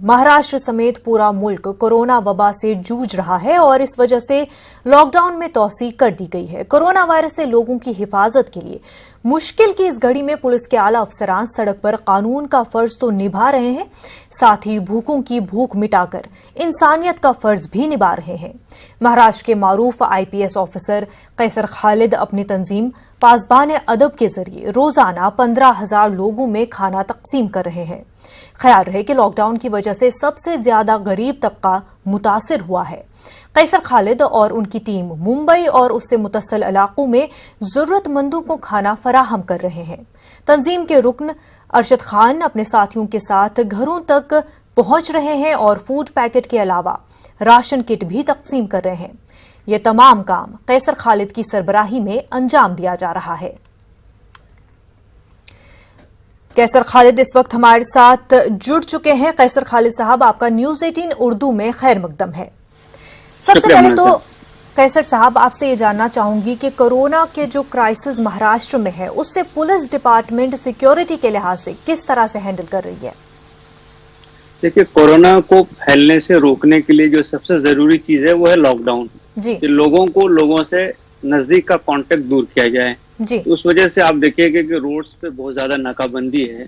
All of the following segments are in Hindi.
महाराष्ट्र समेत पूरा मुल्क कोरोना वबा से जूझ रहा है और इस वजह से लॉकडाउन में तौसीह कर दी गई है। कोरोना वायरस से लोगों की हिफाजत के लिए मुश्किल की इस घड़ी में पुलिस के आला अफसरान सड़क पर कानून का फर्ज तो निभा रहे हैं, साथ ही भूखों की भूख मिटाकर इंसानियत का फर्ज भी निभा रहे हैं। महाराष्ट्र के मारूफ आईपीएस ऑफिसर कैसर खालिद अपनी तंजीम पासबान अदब के जरिए रोजाना 15,000 लोगों में खाना तकसीम कर रहे हैं। ख्याल रहे कि लॉकडाउन की वजह से सबसे ज्यादा गरीब तबका मुतासिर हुआ है। कैसर खालिद और उनकी टीम मुंबई और उससे मुतसल इलाकों में जरूरतमंदों को खाना फराहम कर रहे हैं। तंजीम के रुकन अरशद खान अपने साथियों के साथ घरों तक पहुंच रहे हैं और फूड पैकेट के अलावा राशन किट भी तकसीम कर रहे हैं। ये तमाम काम कैसर खालिद की सरबराही में अंजाम दिया जा रहा है। कैसर खालिद इस वक्त हमारे साथ जुड़ चुके हैं। कैसर खालिद साहब, आपका न्यूज़ 18 उर्दू में खैर मकदम है। सबसे पहले तो कैसर साहब आपसे ये जानना चाहूंगी कि कोरोना के जो क्राइसिस महाराष्ट्र में है उससे पुलिस डिपार्टमेंट सिक्योरिटी के लिहाज से किस तरह से हैंडल कर रही है? देखिए, कोरोना को फैलने से रोकने के लिए जो सबसे जरूरी चीज है वो है लॉकडाउन जी। कि लोगों से नजदीक का कांटेक्ट दूर किया जाए जी। तो उस वजह से आप देखिएगा कि रोड्स पे बहुत ज्यादा नाकाबंदी है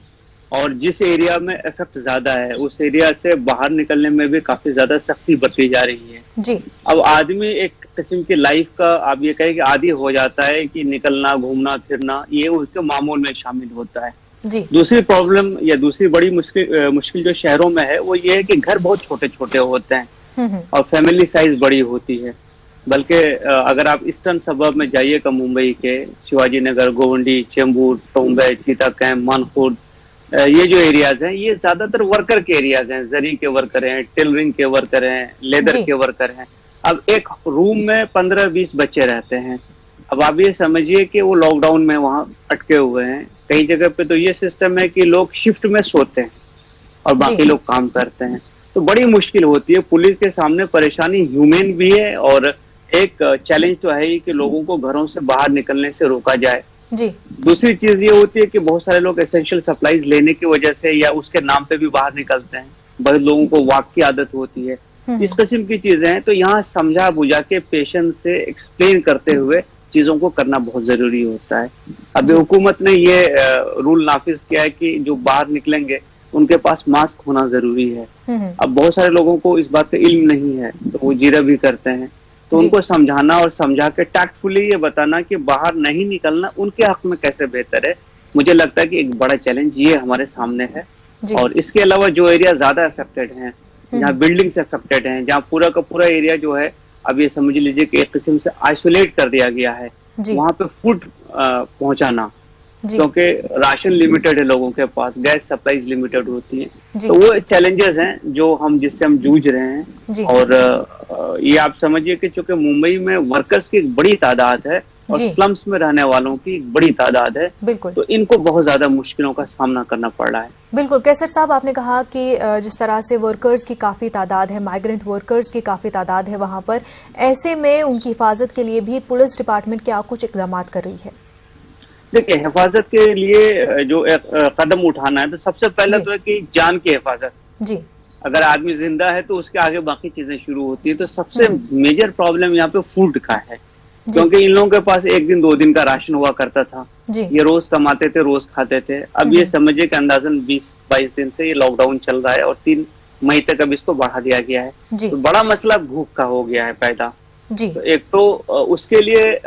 और जिस एरिया में इफेक्ट ज्यादा है उस एरिया से बाहर निकलने में भी काफी ज्यादा सख्ती बरती जा रही है जी। अब आदमी एक किस्म की लाइफ का आप ये कहें कि आदी हो जाता है कि निकलना घूमना फिरना ये उसके मामूल में शामिल होता है जी। दूसरी प्रॉब्लम या दूसरी बड़ी मुश्किल जो शहरों में है वो ये है कि घर बहुत छोटे छोटे होते हैं और फैमिली साइज बड़ी होती है। बल्कि अगर आप ईस्टर्न सबर्ब में जाइएगा मुंबई के शिवाजी नगर, गोवंडी, चेंबूर, टोंबे, चीता कैंप, मानखुर्द, ये जो एरियाज हैं ये ज्यादातर वर्कर के एरियाज हैं। जरी के वर्कर हैं, टेलरिंग के वर्कर हैं, लेदर के वर्कर हैं। अब एक रूम में 15-20 बच्चे रहते हैं। अब आप ये समझिए कि वो लॉकडाउन में वहाँ अटके हुए हैं। कई जगह पे तो ये सिस्टम है कि लोग शिफ्ट में सोते हैं और बाकी लोग काम करते हैं, तो बड़ी मुश्किल होती है। पुलिस के सामने परेशानी ह्यूमन भी है और एक चैलेंज तो है ही कि लोगों को घरों से बाहर निकलने से रोका जाए जी। दूसरी चीज ये होती है कि बहुत सारे लोग एसेंशियल सप्लाईज लेने की वजह से या उसके नाम पे भी बाहर निकलते हैं। बहुत लोगों को वॉक की आदत होती है, इस किस्म की चीजें हैं। तो यहाँ समझा बुझा के पेशेंस से एक्सप्लेन करते हुए चीजों को करना बहुत जरूरी होता है। अभी हुकूमत ने ये रूल नाफिज किया है कि जो बाहर निकलेंगे उनके पास मास्क होना जरूरी है। अब बहुत सारे लोगों को इस बात का इल्म नहीं है तो वो जीरा भी करते हैं, तो उनको समझाना और समझा के टैक्टफुली ये बताना कि बाहर नहीं निकलना उनके हक में कैसे बेहतर है, मुझे लगता है कि एक बड़ा चैलेंज ये हमारे सामने है। और इसके अलावा जो एरिया ज्यादा अफेक्टेड हैं, जहाँ बिल्डिंग्स अफेक्टेड हैं, जहाँ पूरा का पूरा एरिया जो है अब ये समझ लीजिए कि एक किस्म से आइसोलेट कर दिया गया है, वहाँ पे फूड पहुंचाना, क्योंकि राशन लिमिटेड है लोगों के पास, गैस सप्लाईज लिमिटेड होती हैं, तो वो चैलेंजेस हैं जो जिससे हम जूझ रहे हैं। और ये आप समझिए कि चूंकि मुंबई में वर्कर्स की एक बड़ी तादाद है और स्लम्स में रहने वालों की एक बड़ी तादाद है, बिल्कुल, तो इनको बहुत ज्यादा मुश्किलों का सामना करना पड़ रहा है। बिल्कुल कैसर साहब, आपने कहा कि जिस तरह से वर्कर्स की काफी तादाद है, माइग्रेंट वर्कर्स की काफी तादाद है वहां पर, ऐसे में उनकी हिफाजत के लिए भी पुलिस डिपार्टमेंट क्या कुछ इकदाम कर रही है? देखिए, हिफाजत के लिए जो एक कदम उठाना है तो सबसे पहले तो है कि जान की हिफाजत जी। अगर आदमी जिंदा है तो उसके आगे बाकी चीजें शुरू होती है। तो सबसे मेजर प्रॉब्लम यहाँ पे फूड का है, क्योंकि इन लोगों के पास 1 दिन 2 दिन का राशन हुआ करता था, ये रोज कमाते थे, रोज खाते थे। अब ये समझिए कि अंदाजन 20-22 दिन से ये लॉकडाउन चल रहा है और 3 मई तक अब इसको बढ़ा दिया गया है। तो बड़ा मसला भूख का हो गया है पैदा जी। तो एक तो उसके लिए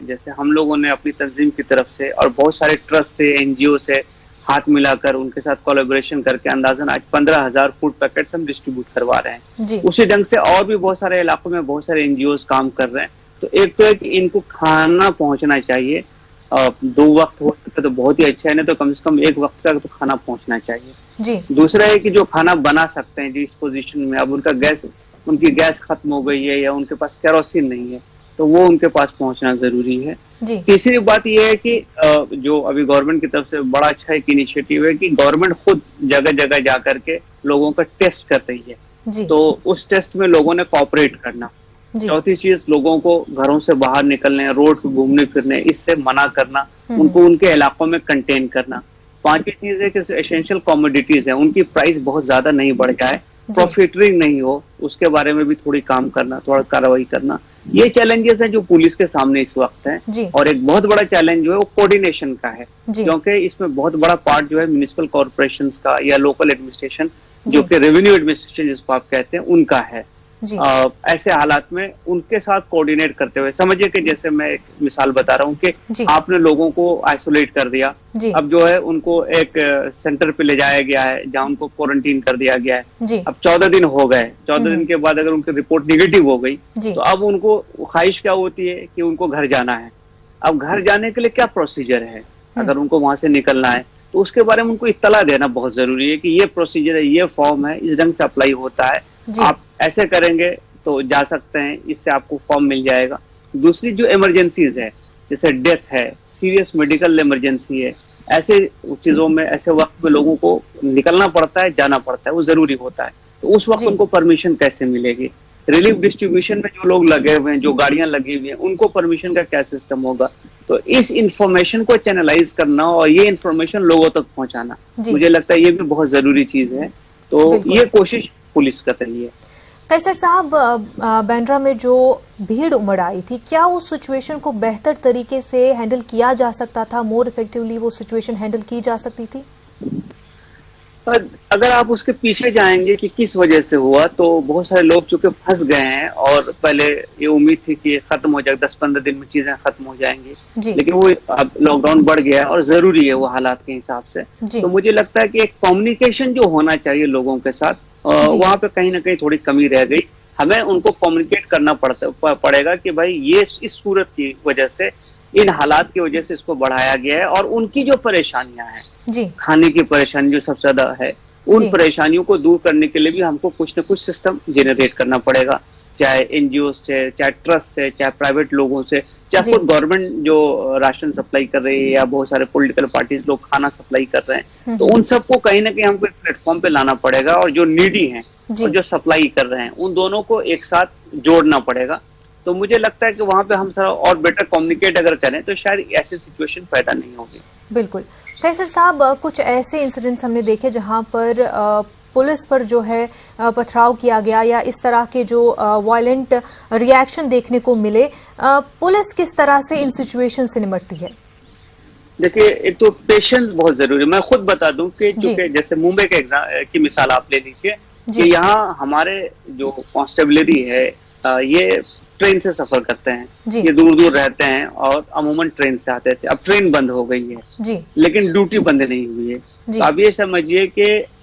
जैसे हम लोगों ने अपनी तंजीम की तरफ से और बहुत सारे ट्रस्ट से, एनजीओ से हाथ मिलाकर उनके साथ कोलैबोरेशन करके अंदाजन आज 15,000 फूड पैकेट्स हम डिस्ट्रीब्यूट करवा रहे हैं जी। उसी ढंग से और भी बहुत सारे इलाकों में बहुत सारे एनजीओ काम कर रहे हैं। तो एक तो है कि इनको खाना पहुंचना चाहिए, 2 वक्त हो सके तो बहुत ही अच्छा है, नहीं तो कम से कम 1 वक्त का तो खाना पहुंचना चाहिए जी। दूसरा है कि जो खाना बना सकते हैं जिस पोजीशन में, अब उनकी गैस खत्म हो गई है या उनके पास केरोसिन नहीं है, तो वो उनके पास पहुंचना जरूरी है। तीसरी बात यह है कि जो अभी गवर्नमेंट की तरफ से बड़ा अच्छा एक इनिशिएटिव है कि गवर्नमेंट खुद जगह जगह जा करके लोगों का टेस्ट कर रही है, तो उस टेस्ट में लोगों ने कोऑपरेट करना। चौथी चीज, लोगों को घरों से बाहर निकलने, रोड पे घूमने फिरने इससे मना करना, उनको उनके इलाकों में कंटेन करना। 5वीं चीज है कि एसेंशियल कमोडिटीज है उनकी प्राइस बहुत ज्यादा नहीं बढ़ जाए, प्रॉफिटरिंग नहीं हो, उसके बारे में भी थोड़ी काम करना, थोड़ा कार्रवाई करना, ये चैलेंजेस हैं जो पुलिस के सामने इस वक्त हैं। और एक बहुत बड़ा चैलेंज जो है वो कोऑर्डिनेशन का है, क्योंकि इसमें बहुत बड़ा पार्ट जो है म्युनिसिपल कॉर्पोरेशंस का या लोकल एडमिनिस्ट्रेशन, जो कि रेवेन्यू एडमिनिस्ट्रेशन जिसको आप कहते हैं, उनका है। ऐसे हालात में उनके साथ कोऑर्डिनेट करते हुए, समझिए कि जैसे मैं एक मिसाल बता रहा हूँ कि आपने लोगों को आइसोलेट कर दिया, अब जो है उनको एक सेंटर पे ले जाया गया है जहाँ उनको क्वारंटीन कर दिया गया है। अब 14 दिन हो गए, 14 दिन के बाद अगर उनकी रिपोर्ट निगेटिव हो गई तो अब उनको ख्वाहिश क्या होती है कि उनको घर जाना है। अब घर जाने के लिए क्या प्रोसीजर है, अगर उनको वहां से निकलना है तो उसके बारे में उनको इत्तला देना बहुत जरूरी है कि ये प्रोसीजर है, ये फॉर्म है, इस ढंग से अप्लाई होता है, आप ऐसे करेंगे तो जा सकते हैं, इससे आपको फॉर्म मिल जाएगा। दूसरी जो इमरजेंसीज है, जैसे डेथ है, सीरियस मेडिकल इमरजेंसी है, ऐसे चीजों में, ऐसे वक्त में लोगों को निकलना पड़ता है, जाना पड़ता है, वो जरूरी होता है। तो उस वक्त उनको परमिशन कैसे मिलेगी? रिलीफ डिस्ट्रीब्यूशन में जो लोग लगे हुए हैं, जो गाड़ियां लगी हुई हैं, उनको परमिशन का क्या सिस्टम होगा? तो इस इंफॉर्मेशन को चैनलाइज करना और ये इंफॉर्मेशन लोगों तक पहुंचाना, मुझे लगता है ये भी बहुत जरूरी चीज है। तो ये कोशिश पुलिस कर रही है। कैसर साहब, बांद्रा में जो भीड़ उमड़ आई थी, क्या उस सिचुएशन को बेहतर तरीके से हैंडल किया जा सकता था? मोर इफेक्टिवली वो सिचुएशन हैंडल की जा सकती थी? अगर आप उसके पीछे जाएंगे कि किस वजह से हुआ, तो बहुत सारे लोग चूंकि फंस गए हैं और पहले ये उम्मीद थी कि खत्म हो जाए, 10-15 दिन में चीजें खत्म हो जाएंगी, लेकिन वो अब लॉकडाउन बढ़ गया है और जरूरी है वो हालात के हिसाब से। तो मुझे लगता है कि एक कम्युनिकेशन जो होना चाहिए लोगों के साथ, वहां पे कहीं ना कहीं थोड़ी कमी रह गई। हमें उनको कम्युनिकेट करना पड़ेगा कि भाई ये इस सूरत की वजह से, इन हालात की वजह से इसको बढ़ाया गया है, और उनकी जो परेशानियां हैं, खाने की परेशानी जो सबसे ज्यादा है, उन परेशानियों को दूर करने के लिए भी हमको कुछ न कुछ सिस्टम जनरेट करना पड़ेगा, चाहे एनजीओ से, चाहे ट्रस्ट से, चाहे प्राइवेट लोगों से, चाहे खुद गवर्नमेंट जो राशन सप्लाई कर रही है, या बहुत सारे पॉलिटिकल पार्टीज लोग खाना सप्लाई कर रहे हैं। तो उन सबको कहीं ना कहीं हमको एक प्लेटफॉर्म पे लाना पड़ेगा, और जो नीडी हैं और जो सप्लाई कर रहे हैं, उन दोनों को एक साथ जोड़ना पड़ेगा। तो मुझे लगता है कि वहां पे हम सर और बेटर कम्युनिकेट अगर करें तो शायद ऐसी सिचुएशन पैदा नहीं होगी। बिल्कुल। कैसर साहब, कुछ ऐसे इंसिडेंट्स हमने देखे जहां पर पुलिस पर जो है पथराव किया गया, या इस तरह के जो वायलेंट रिएक्शन देखने को मिले, पुलिस किस तरह से इन सिचुएशन से निपटती है? देखिए, एक तो पेशेंस बहुत जरूरी है। मैं खुद बता दूं कि चूंकि जैसे मुंबई के की मिसाल आप ले लीजिए कि यहाँ हमारे जो कांस्टेबलरी है, ये ट्रेन से सफर करते हैं, ये दूर दूर रहते हैं और अमूमन ट्रेन से आते थे। अब ट्रेन बंद हो गई है, लेकिन ड्यूटी बंद नहीं हुई है। तो आप ये समझिए कि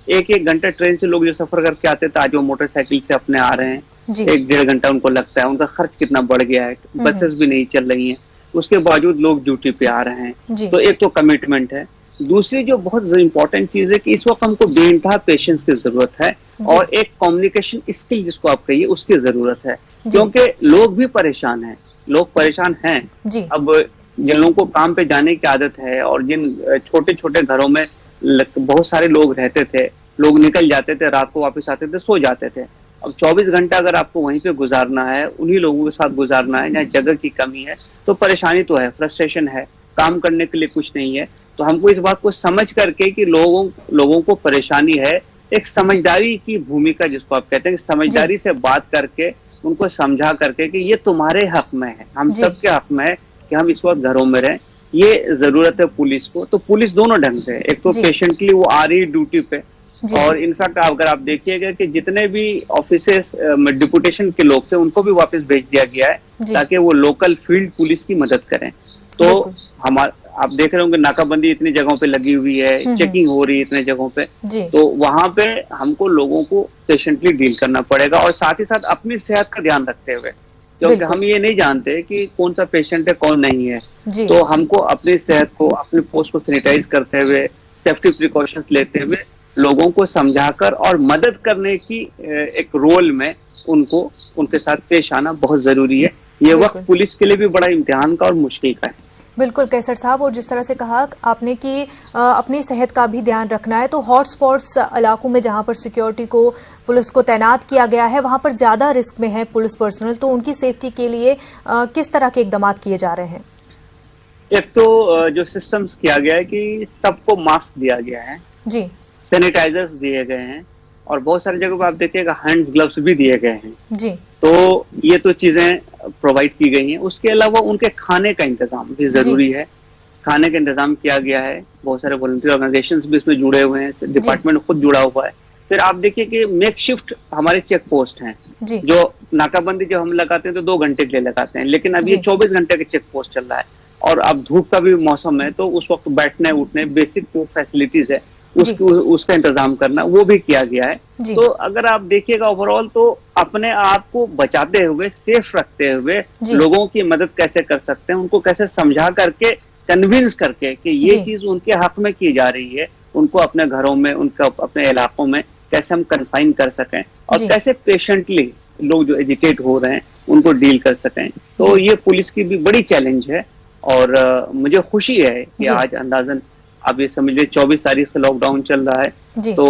1-1 घंटा ट्रेन से लोग जो सफर करके आते थे, आज वो मोटरसाइकिल से अपने आ रहे हैं, 1-1.5 घंटा उनको लगता है। उनका खर्च कितना बढ़ गया है, बसेस भी नहीं चल रही हैं, उसके बावजूद लोग ड्यूटी पे आ रहे हैं। तो एक तो कमिटमेंट है। दूसरी जो बहुत इंपॉर्टेंट चीज है कि इस वक्त हमको बेइंतहा पेशेंस की जरूरत है, और एक कम्युनिकेशन स्किल जिसको आप कहिए उसकी जरूरत है, क्योंकि लोग भी परेशान हैं, लोग परेशान हैं। अब जिन लोगों को काम पे जाने की आदत है, और जिन छोटे छोटे घरों में बहुत सारे लोग रहते थे, लोग निकल जाते थे, रात को वापस आते थे, सो जाते थे। अब 24 घंटा अगर आपको वहीं पे गुजारना है, उन्हीं लोगों के साथ गुजारना है, जहाँ जगह की कमी है, तो परेशानी तो है, फ्रस्ट्रेशन है, काम करने के लिए कुछ नहीं है। तो हमको इस बात को समझ करके कि लोगों को परेशानी है, एक समझदारी की भूमिका जिसको आप कहते हैं, समझदारी से बात करके उनको समझा करके कि ये तुम्हारे हक में है, हम सबके हक में है कि हम इस वक्त घरों में रहें, ये जरूरत है पुलिस को। तो पुलिस दोनों ढंग से, एक तो पेशेंटली वो आ रही ड्यूटी पे, और इनफैक्ट अगर आप देखिएगा कि जितने भी ऑफिसेस में डिपुटेशन के लोग थे, उनको भी वापस भेज दिया गया है, ताकि वो लोकल फील्ड पुलिस की मदद करें। तो आप देख रहे होंगे नाकाबंदी इतनी जगहों पे लगी हुई है, चेकिंग हो रही है इतने जगहों पे, तो वहां पे हमको लोगों को पेशेंटली डील करना पड़ेगा, और साथ ही साथ अपनी सेहत का ध्यान रखते हुए, क्योंकि हम ये नहीं जानते कि कौन सा पेशेंट है कौन नहीं है। तो हमको अपनी सेहत को, अपने पोस्ट को सैनिटाइज करते हुए, सेफ्टी प्रिकॉशंस लेते हुए, लोगों को समझाकर और मदद करने की एक रोल में उनको उनके साथ पेश आना बहुत जरूरी है। ये वक्त पुलिस के लिए भी बड़ा इम्तिहान का और मुश्किल का है। बिल्कुल कैसर साहब, और जिस तरह से कहा आपने कि अपनी सेहत का भी ध्यान रखना है, तो हॉटस्पॉट्स इलाकों में जहां पर सिक्योरिटी को, पुलिस को तैनात किया गया है, वहां पर ज्यादा रिस्क में है पुलिस पर्सनल, तो उनकी सेफ्टी के लिए किस तरह के इकदाम किए जा रहे हैं? एक तो जो सिस्टम्स किया गया है कि सबको मास्क दिया गया है, सैनिटाइजर्स दिए गए हैं, और बहुत सारी जगहों पर आप देखिएगा हैंड्स ग्लव्स भी दिए गए हैं जी। तो ये तो चीजें प्रोवाइड की गई हैं। उसके अलावा उनके खाने का इंतजाम भी जरूरी है, खाने का इंतजाम किया गया है। बहुत सारे वॉलंटियर ऑर्गेनाइजेशंस भी इसमें जुड़े हुए हैं, डिपार्टमेंट खुद जुड़ा हुआ है। फिर आप देखिए कि मेकशिफ्ट हमारे चेक पोस्ट हैं, जो नाकाबंदी जब हम लगाते हैं तो 2 घंटे के लिए लगाते हैं, लेकिन अब ये 24 घंटे के चेक पोस्ट चल रहा है। और अब धूप का भी मौसम है तो उस वक्त बैठने उठने बेसिक जो फैसिलिटीज है उसका इंतजाम करना वो भी किया गया है। तो अगर आप देखिएगा ओवरऑल तो अपने आप को बचाते हुए, सेफ रखते हुए लोगों की मदद कैसे कर सकते हैं, उनको कैसे समझा करके, कन्विंस करके कि ये चीज उनके हक में की जा रही है, उनको अपने घरों में, उनका अपने इलाकों में कैसे हम कन्फाइन कर सकें और कैसे पेशेंटली लोग जो एजिटेट हो रहे हैं उनको डील कर सकें। तो ये पुलिस की भी बड़ी चैलेंज है। और मुझे खुशी है कि आज अंदाजन आप ये समझ लीजिए 24 तारीख से लॉकडाउन चल रहा है तो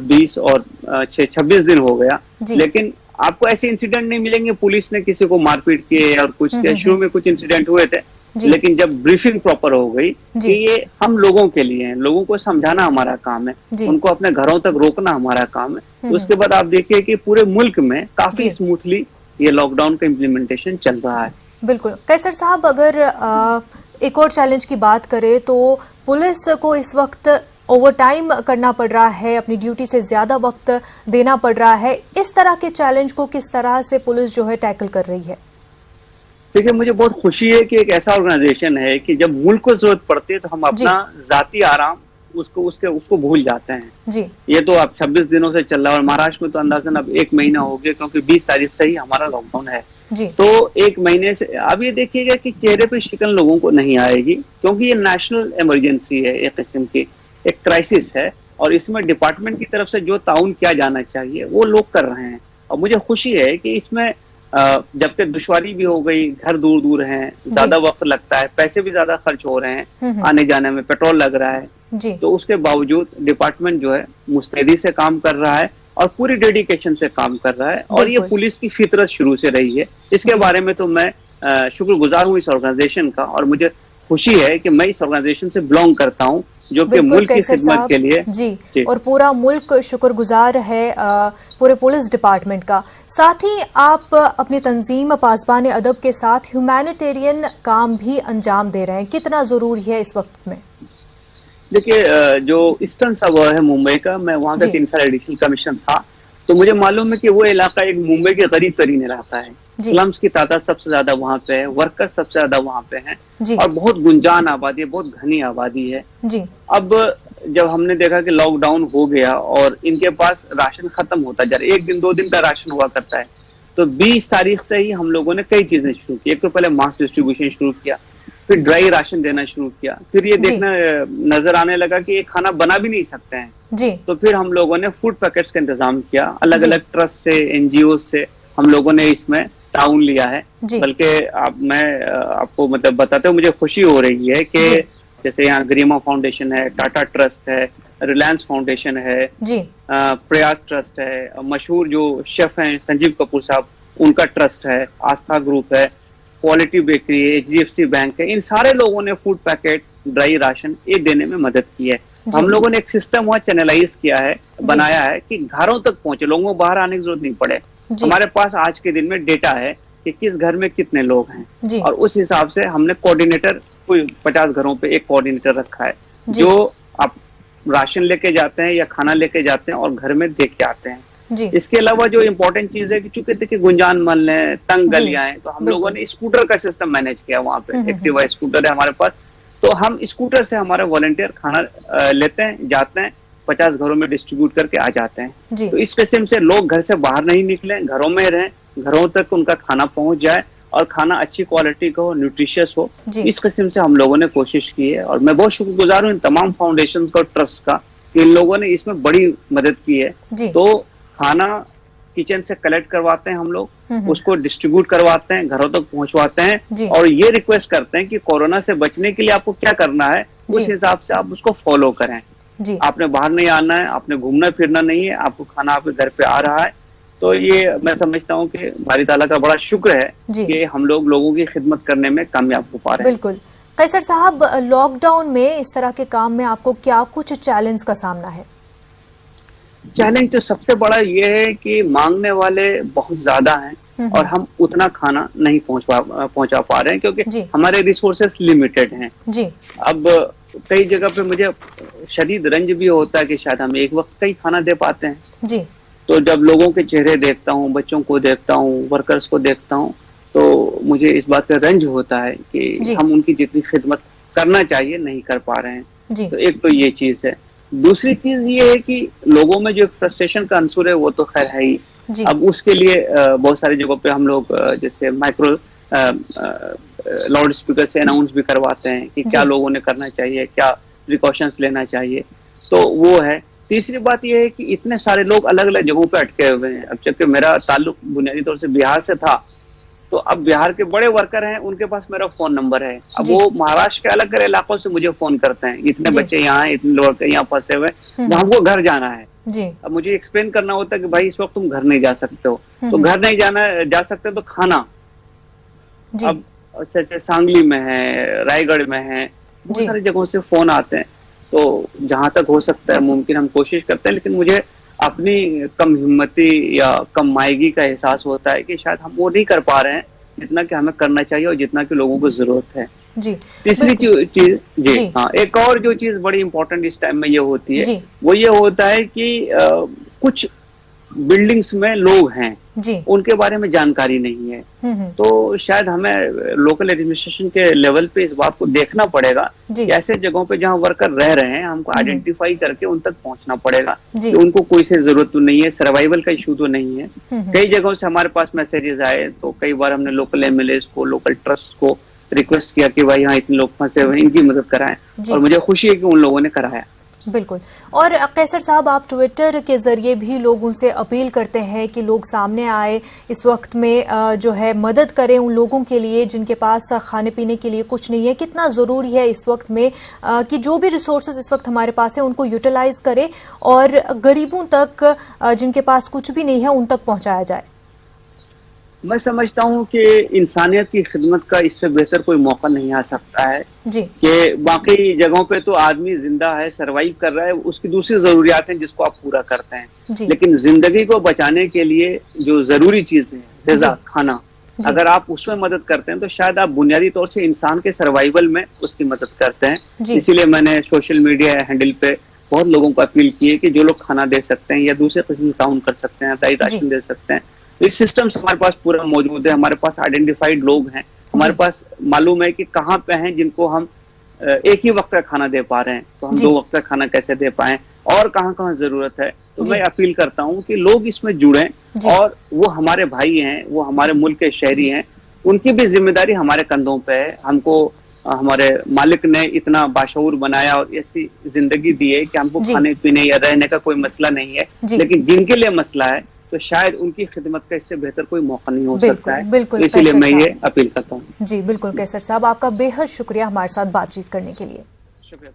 20 और 26 दिन हो गया, लेकिन आपको ऐसे इंसिडेंट नहीं मिलेंगे पुलिस ने किसी को मारपीट किए और कुछ किया। शुरू में कुछ इंसिडेंट हुए थे, लेकिन जब ब्रीफिंग प्रॉपर हो गई कि ये हम लोगों के लिए है, लोगों को समझाना हमारा काम है, उनको अपने घरों तक रोकना हमारा काम है, तो उसके बाद आप देखिए कि पूरे मुल्क में काफी स्मूथली ये लॉकडाउन का इम्प्लीमेंटेशन चल रहा है। बिल्कुल। कैसर साहब, अगर एक और चैलेंज की बात करें तो पुलिस को इस वक्त ओवरटाइम करना पड़ रहा है, अपनी ड्यूटी से ज्यादा वक्त देना पड़ रहा है। इस तरह के चैलेंज को किस तरह से पुलिस जो है टैकल कर रही है? देखिए, मुझे बहुत खुशी है कि एक ऐसा ऑर्गेनाइजेशन है कि जब मुल्क को जरूरत पड़ती है तो हम अपना जाती आराम उसको भूल जाते हैं जी। ये तो अब 26 दिनों से चल रहा है और महाराष्ट्र में तो अंदाजन अब 1 महीना हो गया, क्योंकि 20 तारीख से ही हमारा लॉकडाउन है जी। तो 1 महीने से अब ये देखिएगा कि चेहरे पे शिकन लोगों को नहीं आएगी, क्योंकि ये नेशनल इमरजेंसी है, एक किस्म की एक क्राइसिस है और इसमें डिपार्टमेंट की तरफ से जो ताउन किया जाना चाहिए वो लोग कर रहे हैं। और मुझे खुशी है कि इसमें जबकि दुश्वारी भी हो गई, घर दूर दूर हैं, ज्यादा वक्त लगता है, पैसे भी ज्यादा खर्च हो रहे हैं, आने जाने में पेट्रोल लग रहा है जी। तो उसके बावजूद डिपार्टमेंट जो है मुस्तैदी से काम कर रहा है और पूरी डेडिकेशन से काम कर रहा है और ये पुलिस की फितरत शुरू से रही है। इसके बारे में तो मैं शुक्रगुजार हूँ इस ऑर्गेनाइजेशन का और मुझे खुशी है कि मैं इस ऑर्गेनाइजेशन से बिलोंग करता हूँ जो कि मुल्क की खिदमत के लिए जी। और पूरा मुल्क शुक्रगुजार है पूरे पुलिस डिपार्टमेंट का। साथ ही आप अपनी तंजीम पासबान अदब के साथ ह्यूमैनिटेरियन काम भी अंजाम दे रहे हैं, कितना जरूरी है इस वक्त में? देखिए, जो ईस्टर्न सब है मुंबई का, मैं वहाँ का 3 साल एडिशनल कमिश्नर था, तो मुझे मालूम है कि वो इलाका एक मुंबई के करीब तरीन इलाका है। स्लम्स की तादाद सबसे ज्यादा वहाँ पे है, वर्कर्स सबसे ज्यादा वहाँ पे हैं और बहुत गुंजान आबादी है, बहुत घनी आबादी है जी। अब जब हमने देखा कि लॉकडाउन हो गया और इनके पास राशन खत्म होता जा रहा है, 1 दिन 2 दिन का राशन हुआ करता है, तो 20 तारीख से ही हम लोगों ने कई चीजें शुरू की। एक तो पहले मास डिस्ट्रीब्यूशन शुरू किया, फिर ड्राई राशन देना शुरू किया, फिर ये देखना नजर आने लगा कि ये खाना बना भी नहीं सकते हैं जी। तो फिर हम लोगों ने फूड पैकेट्स का इंतजाम किया, अलग अलग ट्रस्ट से, एनजीओ से हम लोगों ने इसमें ताउन लिया है। बल्कि मैं आपको मतलब बताते हुए मुझे खुशी हो रही है कि जैसे यहाँ गरिमा फाउंडेशन है, टाटा ट्रस्ट है, रिलायंस फाउंडेशन है जी, प्रयास ट्रस्ट है, मशहूर जो शेफ हैं संजीव कपूर साहब उनका ट्रस्ट है, आस्था ग्रुप है, क्वालिटी बेकरी है, HDFC बैंक है, इन सारे लोगों ने फूड पैकेट, ड्राई राशन ये देने में मदद की है। हम लोगों ने एक सिस्टम वहाँ चैनलाइज किया है, बनाया है कि घरों तक पहुंचे, लोगों को बाहर आने की जरूरत नहीं पड़े। हमारे पास आज के दिन में डेटा है कि किस घर में कितने लोग हैं और उस हिसाब से हमने कोऑर्डिनेटर, कोई 50 घरों पे एक कोऑर्डिनेटर रखा है जो आप राशन लेके जाते हैं या खाना लेके जाते हैं और घर में दे के आते हैं जी। इसके अलावा जो इम्पोर्टेंट चीज है कि चूंकि देखिए गुंजान महल है, तंग गलियां हैं, तो हम लोगों ने स्कूटर का सिस्टम मैनेज किया वहाँ पे। एक्टिवा स्कूटर है हमारे पास, तो हम स्कूटर से हमारे वॉलंटियर खाना लेते हैं, जाते हैं, 50 घरों में डिस्ट्रीब्यूट करके आ जाते हैं। तो इस किस्म से लोग घर से बाहर नहीं निकले, घरों में रहें, घरों तक उनका खाना पहुंच जाए और खाना अच्छी क्वालिटी का हो, न्यूट्रिशियस हो। इस किस्म से हम लोगों ने कोशिश की है और मैं बहुत शुक्रगुजार हूँ इन तमाम फाउंडेशन का, ट्रस्ट का, कि इन लोगों ने इसमें बड़ी मदद की है। तो खाना किचन से कलेक्ट करवाते हैं हम लोग, उसको डिस्ट्रीब्यूट करवाते हैं, घरों तक पहुंचवाते हैं और ये रिक्वेस्ट करते हैं कि कोरोना से बचने के लिए आपको क्या करना है उस हिसाब से आप उसको फॉलो करें। आपने बाहर नहीं आना है, आपने घूमना फिरना नहीं है, आपको खाना आपके घर पे आ रहा है। तो ये मैं समझता हूँ कि बारी ताला का बड़ा शुक्र है कि हम लोगों की खिदमत करने में कामयाब हो पा रहे हैं। बिल्कुल। कैसर साहब, लॉकडाउन में इस तरह के काम में आपको क्या कुछ चैलेंज का सामना है? चैलेंज तो सबसे बड़ा ये है कि मांगने वाले बहुत ज्यादा हैं और हम उतना खाना नहीं पहुंचा पा रहे हैं क्योंकि हमारे रिसोर्सेस लिमिटेड हैं जी। अब कई जगह पे मुझे शदीद रंज भी होता है कि शायद हम एक वक्त का ही खाना दे पाते हैं जी। तो जब लोगों के चेहरे देखता हूँ, बच्चों को देखता हूँ, वर्कर्स को देखता हूँ, तो मुझे इस बात का रंज होता है कि हम उनकी जितनी खिदमत करना चाहिए नहीं कर पा रहे हैं। तो एक तो ये चीज है। दूसरी चीज ये है कि लोगों में जो फ्रस्ट्रेशन का अंसुर है वो तो खैर है ही। अब उसके लिए बहुत सारी जगहों पे हम लोग जैसे माइक्रो लाउड स्पीकर से अनाउंस भी करवाते हैं कि क्या लोगों ने करना चाहिए, क्या प्रिकॉशंस लेना चाहिए, तो वो है। तीसरी बात ये है कि इतने सारे लोग अलग अलग जगहों पे अटके हुए हैं। अब चूंकि मेरा ताल्लुक बुनियादी तौर से बिहार से था, तो अब बिहार के बड़े वर्कर हैं, उनके पास मेरा फोन नंबर है। अब वो महाराष्ट्र के अलग अलग इलाकों से मुझे फोन करते हैं, इतने बच्चे यहाँ हैं, इतने लोग यहाँ फंसे हुए, हमको घर जाना है। अब मुझे एक्सप्लेन करना होता है कि भाई इस वक्त तुम घर नहीं जा सकते हो, तो घर नहीं जा सकते तो खाना। अब अच्छा सांगली में है, रायगढ़ में है, बहुत सारी जगहों से फोन आते हैं। तो जहां तक हो सकता है मुमकिन हम कोशिश करते हैं, लेकिन मुझे अपनी कम हिम्मती या कम मायगी का एहसास होता है कि शायद हम वो नहीं कर पा रहे हैं जितना कि हमें करना चाहिए और जितना कि लोगों को जरूरत है जी। तीसरी चीज जी हाँ, एक और जो चीज बड़ी इंपॉर्टेंट इस टाइम में ये होती है वो ये होता है कि कुछ बिल्डिंग्स में लोग हैं जी, उनके बारे में जानकारी नहीं है। तो शायद हमें लोकल एडमिनिस्ट्रेशन के लेवल पे इस बात को देखना पड़ेगा कि ऐसे जगहों पे जहां वर्कर रह रहे हैं हमको आइडेंटिफाई करके उन तक पहुंचना पड़ेगा कि उनको कोई से जरूरत तो नहीं है, सर्वाइवल का इशू तो नहीं है। कई जगहों से हमारे पास मैसेजेस आए, तो कई बार हमने लोकल एमएलए को, लोकल ट्रस्ट को रिक्वेस्ट किया कि भाई यहाँ इतने लोग फंसे हुए हैं, इनकी मदद कराएं, और मुझे खुशी है कि उन लोगों ने कराया। बिल्कुल। और कैसर साहब, आप ट्विटर के जरिए भी लोगों से अपील करते हैं कि लोग सामने आए, इस वक्त में जो है मदद करें उन लोगों के लिए जिनके पास खाने पीने के लिए कुछ नहीं है। कितना ज़रूरी है इस वक्त में कि जो भी रिसोर्सेज इस वक्त हमारे पास है उनको यूटिलाइज करें और गरीबों तक जिनके पास कुछ भी नहीं है उन तक पहुंचाया जाए। मैं समझता हूँ कि इंसानियत की खिदमत का इससे बेहतर कोई मौका नहीं आ सकता है जी। कि बाकी जगहों पे तो आदमी जिंदा है, सरवाइव कर रहा है, उसकी दूसरी जरूरियात हैं जिसको आप पूरा करते हैं, लेकिन जिंदगी को बचाने के लिए जो जरूरी चीज है, ग़िज़ा, खाना, अगर आप उसमें मदद करते हैं तो शायद आप बुनियादी तौर से इंसान के सर्वाइवल में उसकी मदद करते हैं। इसीलिए मैंने सोशल मीडिया हैंडल पे बहुत लोगों को अपील की है कि जो लोग खाना दे सकते हैं या दूसरे किस्म का ताउन कर सकते हैं, राशन दे सकते हैं, इस सिस्टम से हमारे पास पूरा मौजूद है। हमारे पास आइडेंटिफाइड लोग हैं, हमारे पास मालूम है कि कहाँ पे हैं जिनको हम एक ही वक्त का खाना दे पा रहे हैं, तो हम 2 वक्त का खाना कैसे दे पाएं और कहाँ कहाँ जरूरत है। तो मैं अपील करता हूँ कि लोग इसमें जुड़ें, और वो हमारे भाई हैं, वो हमारे मुल्क के शहरी हैं, उनकी भी जिम्मेदारी हमारे कंधों पे है। हमको हमारे मालिक ने इतना बाशऊर बनाया और ऐसी जिंदगी दी है कि हमको खाने पीने या रहने का कोई मसला नहीं है, लेकिन जिनके लिए मसला है तो शायद उनकी खिदमत का इससे बेहतर कोई मौका नहीं हो सकता है। बिल्कुल, इसीलिए मैं ये अपील करता हूँ। जी बिल्कुल कैसर साहब, आपका बेहद शुक्रिया हमारे साथ बातचीत करने के लिए। शुक्रिया।